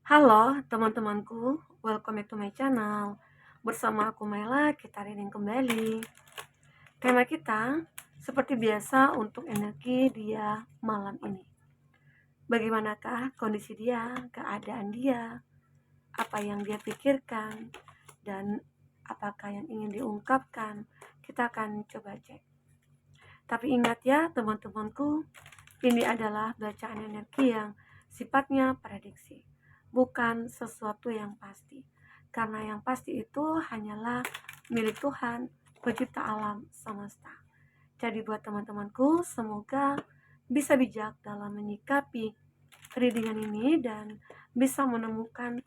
Halo teman-temanku, welcome back to my channel. Bersama aku Mela, kita reading kembali. Tema kita seperti biasa untuk energi dia malam ini. Bagaimanakah kondisi dia, keadaan dia, apa yang dia pikirkan, dan apakah yang ingin diungkapkan. Kita akan coba cek. Tapi ingat ya teman-temanku, ini adalah bacaan energi yang sifatnya prediksi, bukan sesuatu yang pasti. Karena yang pasti itu hanyalah milik Tuhan, pencipta alam semesta. Jadi buat teman-temanku, semoga bisa bijak dalam menyikapi readingan ini dan bisa menemukan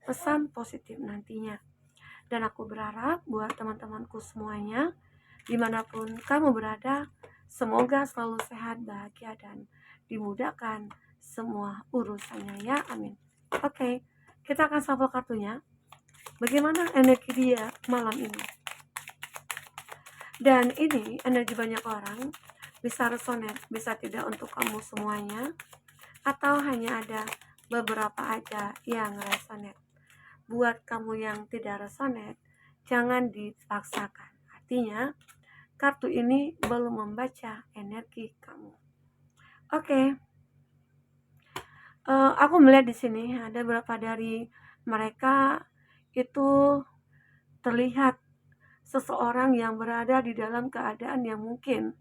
pesan positif nantinya. Dan aku berharap buat teman-temanku semuanya, dimanapun kamu berada, semoga selalu sehat, bahagia, dan dimudahkan semua urusannya ya, amin. Oke, kita akan sampel kartunya. Bagaimana energi dia malam ini? Dan ini energi banyak orang, bisa resonate, bisa tidak untuk kamu semuanya, atau hanya ada beberapa aja yang resonate. Buat kamu yang tidak resonate, jangan dipaksakan. Artinya, kartu ini belum membaca energi kamu. Oke. Aku melihat di sini ada beberapa dari mereka itu terlihat seseorang yang berada di dalam keadaan yang mungkin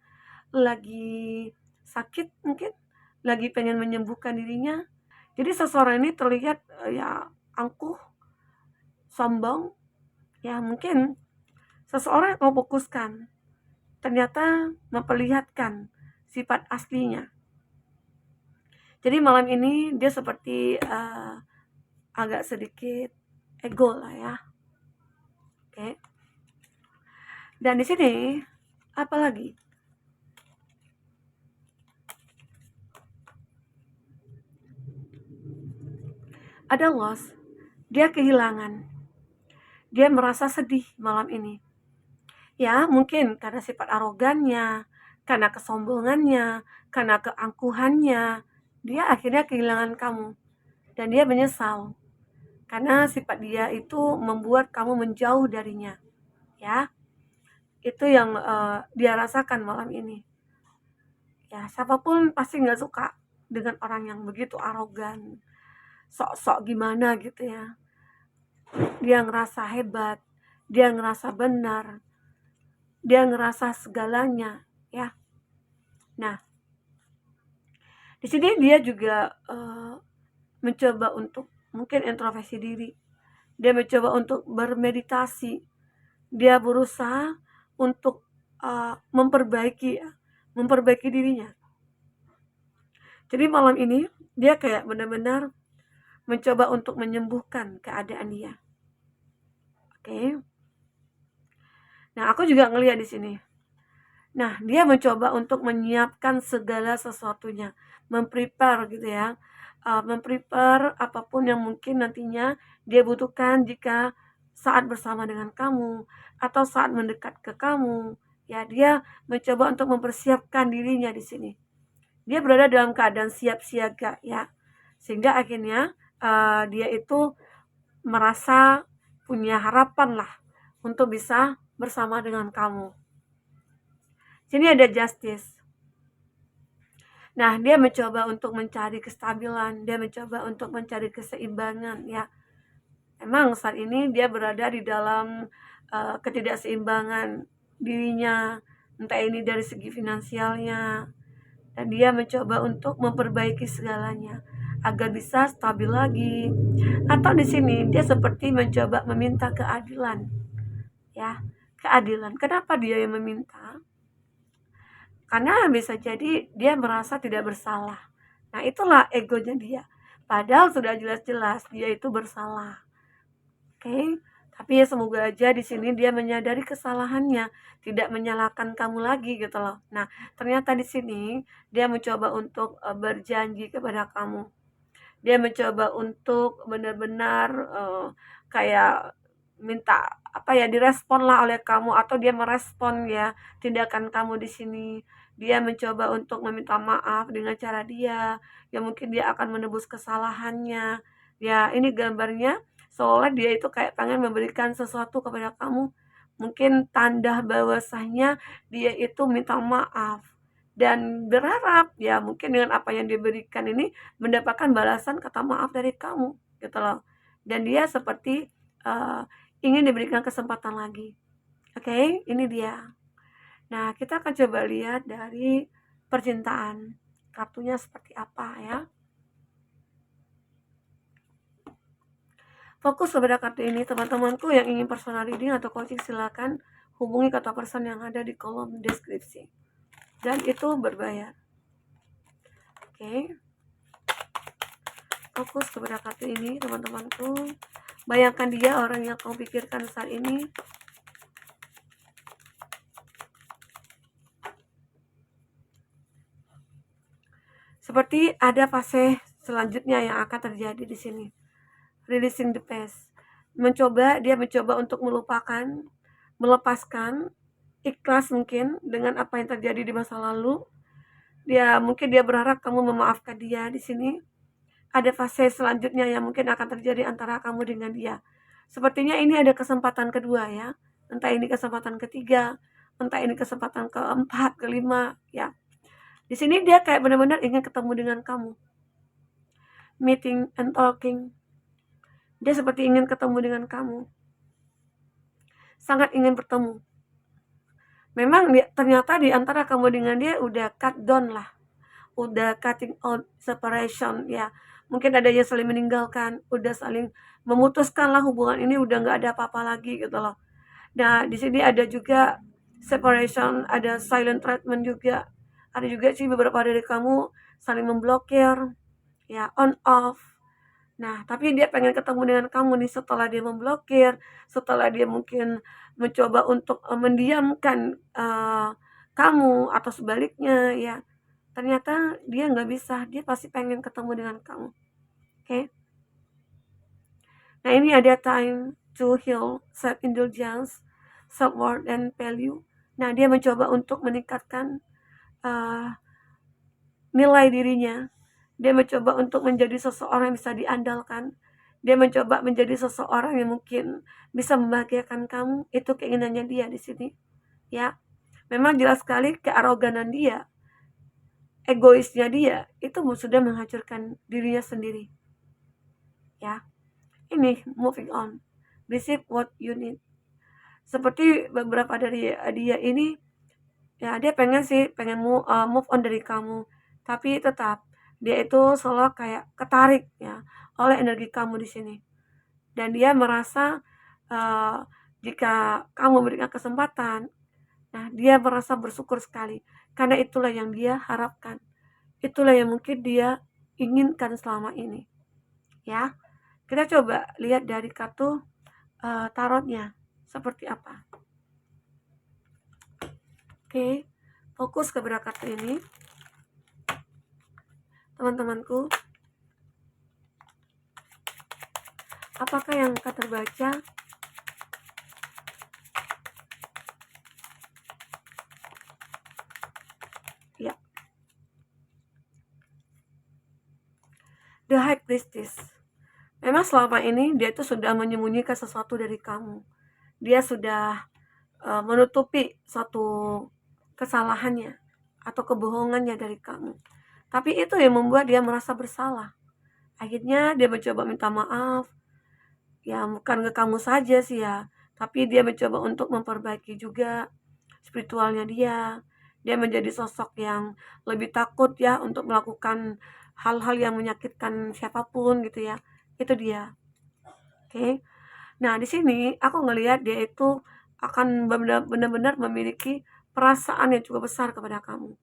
lagi sakit, mungkin lagi pengen menyembuhkan dirinya. Jadi seseorang ini terlihat ya angkuh, sombong, ya mungkin seseorang yang memfokuskan ternyata memperlihatkan sifat aslinya. Jadi malam ini dia seperti agak sedikit ego lah ya. Oke. Dan di sini apalagi? Ada loss. Dia kehilangan. Dia merasa sedih malam ini. Ya, mungkin karena sifat arogannya, karena kesombongannya, karena keangkuhannya, dia akhirnya kehilangan kamu. Dan dia menyesal. Karena sifat dia itu membuat kamu menjauh darinya. Ya, itu yang dia rasakan malam ini. Ya, siapapun pasti nggak suka dengan orang yang begitu arogan, sok-sok gimana gitu ya. Dia ngerasa hebat, dia ngerasa benar, dia ngerasa segalanya, ya. Nah, di sini dia juga mencoba untuk mungkin introspeksi diri. Dia mencoba untuk bermeditasi. Dia berusaha untuk memperbaiki dirinya. Jadi malam ini dia kayak benar-benar mencoba untuk menyembuhkan keadaan dia. Oke. Nah, aku juga ngelihat di sini. Nah, dia mencoba untuk menyiapkan segala sesuatunya, memprepare gitu ya. Memprepare apapun yang mungkin nantinya dia butuhkan jika saat bersama dengan kamu atau saat mendekat ke kamu. Ya, dia mencoba untuk mempersiapkan dirinya di sini. Dia berada dalam keadaan siap siaga ya. Sehingga akhirnya dia itu merasa punya harapan lah untuk bisa bersama dengan kamu. Sini ada justice. Nah, dia mencoba untuk mencari kestabilan, dia mencoba untuk mencari keseimbangan ya. Emang saat ini dia berada di dalam ketidakseimbangan dirinya, entah ini dari segi finansialnya, dan dia mencoba untuk memperbaiki segalanya agar bisa stabil lagi. Atau di sini dia seperti mencoba meminta keadilan. Ya, keadilan. Kenapa dia yang meminta? Karena bisa jadi dia merasa tidak bersalah. Nah, itulah egonya dia. Padahal sudah jelas-jelas dia itu bersalah. Oke? Tapi ya semoga aja di sini dia menyadari kesalahannya, tidak menyalahkan kamu lagi gitu loh. Nah, ternyata di sini dia mencoba untuk berjanji kepada kamu. Dia mencoba untuk benar-benar kayak minta apa ya, direspon lah oleh kamu, atau dia merespon ya tindakan kamu di sini. Dia mencoba untuk meminta maaf dengan cara dia, ya mungkin dia akan menebus kesalahannya. Ya, ini gambarnya seolah dia itu kayak pengen memberikan sesuatu kepada kamu. Mungkin tanda bahwasanya dia itu minta maaf dan berharap ya mungkin dengan apa yang diberikan ini mendapatkan balasan kata maaf dari kamu gitu loh. Dan dia seperti uh, ingin diberikan kesempatan lagi. Oke, ini dia. Nah, kita akan coba lihat dari percintaan. Kartunya seperti apa ya. Fokus kepada kartu ini, teman-temanku yang ingin personal reading atau coaching silakan hubungi kata person yang ada di kolom deskripsi. Dan itu berbayar. Oke. Fokus kepada kartu ini, teman-temanku. Bayangkan dia orang yang kamu pikirkan saat ini. Seperti ada fase selanjutnya yang akan terjadi di sini. Releasing the past. Dia mencoba untuk melupakan, melepaskan, ikhlas mungkin dengan apa yang terjadi di masa lalu. Mungkin dia berharap kamu memaafkan dia di sini. Ada fase selanjutnya yang mungkin akan terjadi antara kamu dengan dia. Sepertinya ini ada kesempatan kedua ya. Entah ini kesempatan ketiga, entah ini kesempatan keempat, kelima, ya. Di sini dia kayak benar-benar ingin ketemu dengan kamu. Meeting and talking. Dia seperti ingin ketemu dengan kamu. Sangat ingin bertemu. Memang ternyata di antara kamu dengan dia udah cut down lah. Udah cutting out, separation ya. Mungkin ada yang saling meninggalkan, udah saling memutuskan lah hubungan ini, udah nggak ada apa-apa lagi gitu loh. Nah, di sini ada juga separation, ada silent treatment juga. Ada juga sih beberapa dari kamu saling memblokir, ya, on off. Nah, tapi dia pengen ketemu dengan kamu nih setelah dia memblokir, setelah dia mungkin mencoba untuk mendiamkan kamu atau sebaliknya ya. Ternyata dia nggak bisa, dia pasti pengen ketemu dengan kamu. Oke. Nah, ini ada time to heal, self-indulgence, self-worth, and value. Nah, dia mencoba untuk meningkatkan uh, nilai dirinya. Dia mencoba untuk menjadi seseorang yang bisa diandalkan. Dia mencoba menjadi seseorang yang mungkin bisa membahagiakan kamu. Itu keinginannya dia di sini. Ya, memang jelas sekali kearoganan dia, egoisnya dia, itu sudah menghancurkan dirinya sendiri. Ya, ini moving on. Receive what you need. Seperti beberapa dari dia ini, ya dia pengen sih, pengen move on dari kamu. Tapi tetap dia itu selalu kayak ketarik ya oleh energi kamu di sini. Dan dia merasa jika kamu berikan kesempatan, nah dia merasa bersyukur sekali karena itulah yang dia harapkan. Itulah yang mungkin dia inginkan selama ini. Ya. Kita coba lihat dari kartu tarotnya seperti apa. Oke. Fokus kepada kartu ini. Teman-temanku, apakah yang akan terbaca? Ya. The High Priestess. Memang selama ini dia itu sudah menyembunyikan sesuatu dari kamu. Dia sudah menutupi suatu kesalahannya atau kebohongannya dari kamu. Tapi itu yang membuat dia merasa bersalah. Akhirnya dia mencoba minta maaf. Ya bukan ke kamu saja sih ya, tapi dia mencoba untuk memperbaiki juga spiritualnya dia. Dia menjadi sosok yang lebih takut ya untuk melakukan hal-hal yang menyakitkan siapapun gitu ya. Itu dia. Oke. Nah, di sini aku ngelihat dia itu akan benar-benar memiliki perasaan yang cukup besar kepada kamu.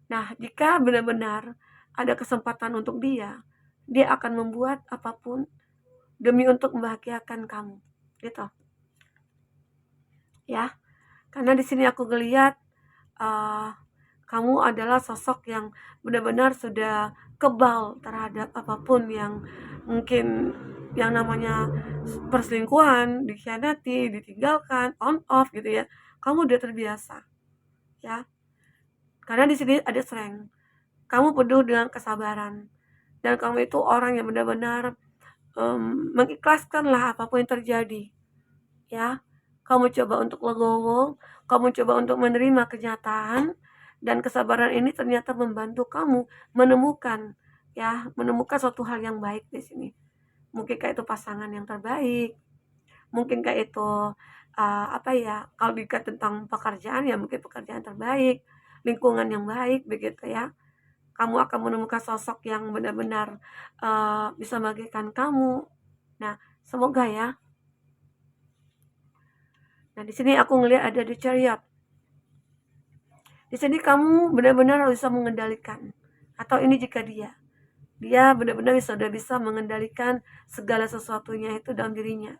Nah, jika benar-benar ada kesempatan untuk dia akan membuat apapun demi untuk membahagiakan kamu. Gitu. Ya. Karena di sini aku ngelihat kamu adalah sosok yang benar-benar sudah kebal terhadap apapun yang mungkin yang namanya perselingkuhan, dikhianati, ditinggalkan, on off gitu ya. Kamu udah terbiasa. Ya. Karena di sini ada strength. Kamu penuh dengan kesabaran. Dan kamu itu orang yang benar-benar mengikhlaskanlah apapun yang terjadi, ya. Kamu coba untuk legowo, kamu coba untuk menerima kenyataan, dan kesabaran ini ternyata membantu kamu menemukan, ya, menemukan suatu hal yang baik di sini. Mungkinkah itu pasangan yang terbaik, mungkinkah itu, apa ya, kalau bicara tentang pekerjaan, ya mungkin pekerjaan terbaik, lingkungan yang baik, begitu ya. Kamu akan menemukan sosok yang benar-benar, bisa membagikan kamu. Nah, semoga ya. Nah, di sini aku ngelihat ada The Chariot. Di sini kamu benar-benar harus bisa mengendalikan. Atau ini jika dia benar-benar sudah bisa mengendalikan segala sesuatunya itu dalam dirinya.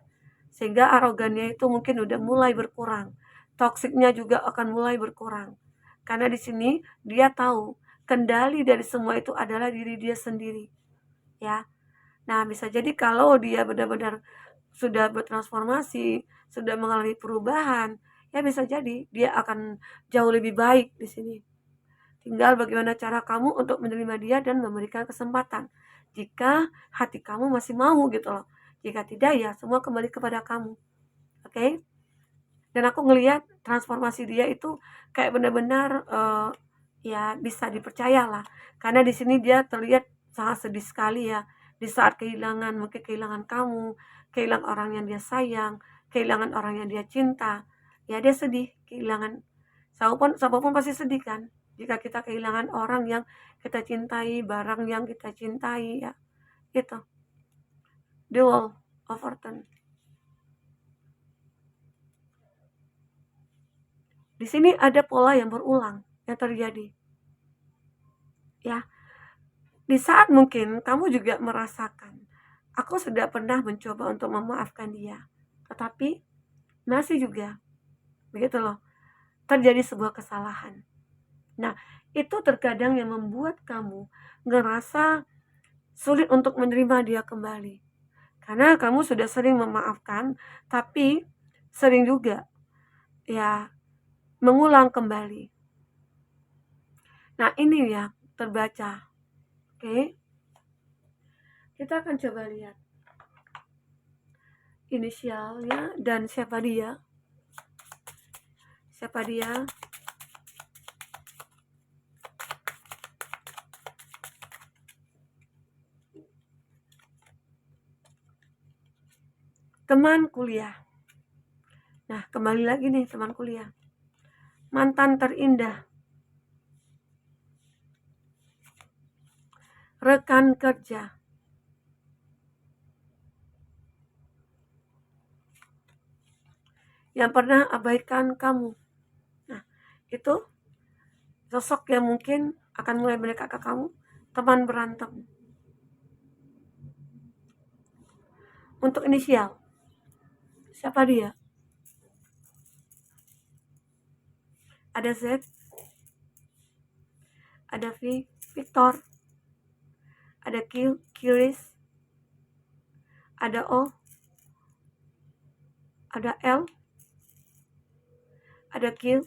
Sehingga arogannya itu mungkin udah mulai berkurang. Toksiknya juga akan mulai berkurang. Karena di sini dia tahu kendali dari semua itu adalah diri dia sendiri. Ya. Nah, bisa jadi kalau dia benar-benar sudah bertransformasi, sudah mengalami perubahan, ya bisa jadi dia akan jauh lebih baik di sini. Tinggal bagaimana cara kamu untuk menerima dia dan memberikan kesempatan. Jika hati kamu masih mau gitu loh. Jika tidak, ya semua kembali kepada kamu. Oke? Dan aku ngelihat transformasi dia itu kayak benar-benar ya bisa dipercaya lah. Karena di sini dia terlihat sangat sedih sekali ya. Di saat kehilangan, mungkin kehilangan kamu, kehilangan orang yang dia sayang, kehilangan orang yang dia cinta. Ya dia sedih, kehilangan. Siapapun pasti sedih kan. Jika kita kehilangan orang yang kita cintai, barang yang kita cintai, ya itu. The Wall of Fortune. Di sini ada pola yang berulang yang terjadi. Ya, di saat mungkin kamu juga merasakan, aku sudah pernah mencoba untuk memaafkan dia, tetapi masih juga, begitu loh, terjadi sebuah kesalahan. Nah, itu terkadang yang membuat kamu ngerasa sulit untuk menerima dia kembali. Karena kamu sudah sering memaafkan, tapi sering juga ya mengulang kembali. Nah, ini ya terbaca. Oke. Kita akan coba lihat inisialnya dan siapa dia. Siapa dia? Teman kuliah. Nah, kembali lagi nih teman kuliah. Mantan terindah. Rekan kerja. Yang pernah abaikan kamu. Nah, itu sosok yang mungkin akan mulai mendekat ke kamu. Teman berantem. Untuk inisial. Siapa dia? Ada Z. Ada V. Victor. Ada Q. Curis. Ada O. Ada L. Ada Q.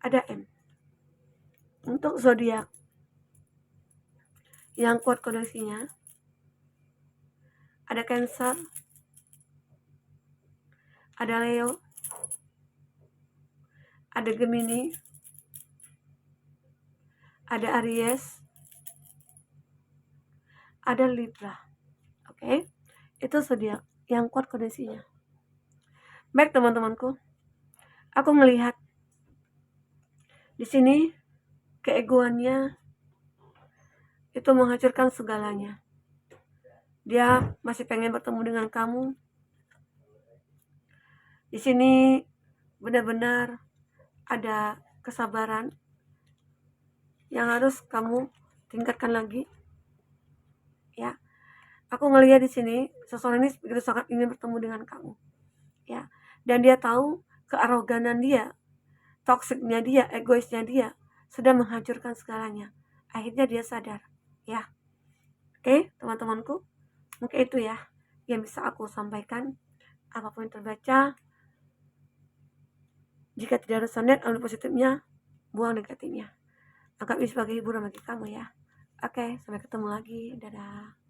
Ada M. Untuk zodiak yang kuat koneksinya, ada Cancer, ada Leo, ada Gemini, ada Aries, ada Libra. Oke, itu zodiak yang kuat koneksinya. Baik teman-temanku, aku melihat di sini keegoannya itu menghancurkan segalanya. Dia masih pengen bertemu dengan kamu. Di sini benar-benar ada kesabaran yang harus kamu tingkatkan lagi. Ya, aku ngelihat di sini seseorang ini begitu sangat ingin bertemu dengan kamu. Ya, dan dia tahu kearoganan dia, toksiknya dia, egoisnya dia sudah menghancurkan segalanya. Akhirnya dia sadar. Ya, oke teman-temanku, mungkin itu ya yang bisa aku sampaikan. Apapun yang terbaca, jika tidak resonate, ambil positifnya, buang negatifnya. anggap ini sebagai hiburan bagi kamu ya. Oke, sampai ketemu lagi. Dadah.